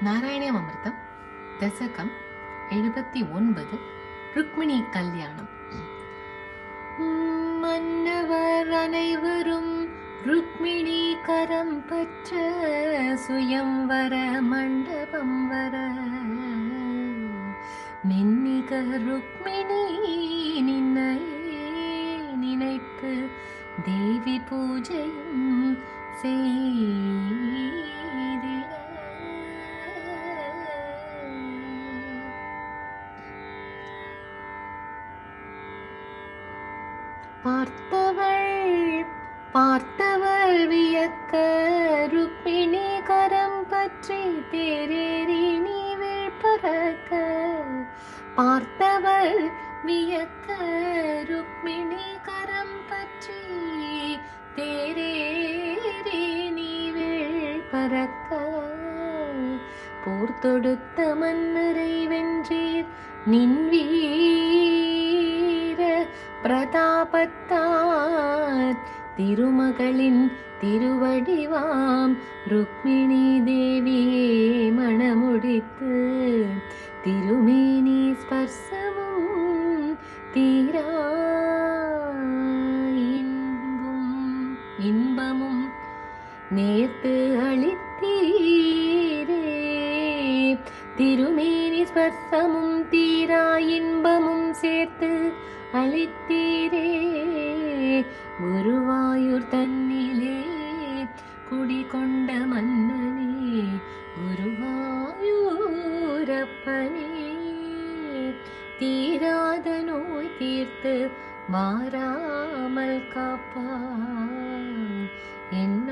நாராயணியமமிர்தம் தசகம் 79 ருக்மிணி கல்யாணம். மன்னவர் அனைவரும் ருக்மிணி கரம் பற்ற சுயம்வர மண்டபம் வர மென்மிக ருக்மிணி நின்னையே நினைத்து தேவி பூஜையும் பார்த்தவள் வியக்க ருக்மிணி கரம் பற்றி தேரேறி நீ வீழ்பறக்க. பார்த்தவள் வியக்க ருக்மிணி கரம் பற்றி தேரேறி நீ வீழ்பறக்க. போர் தொடுத்த மன்னரை வென்றீர் நின் வீர பிரதாபத்தார் திருமகளின் திருவடிவாம் ருக்மிணி தேவியே மணமுடித்து திருமேனி ஸ்பர்சமும் தீரா இன்பமும் நேர்த்து அளித்தீரே. திருமேனி ஸ்பர்சமும் தீரா இன்பமும் சேர்த்து அளித்தீரே. குருவாயூர் தன்னிலே குடிகொண்ட மன்னனே குருவாயூரப்பனே தீராத நோய் தீர்த்து மாறாமல் காப்பான் என்ன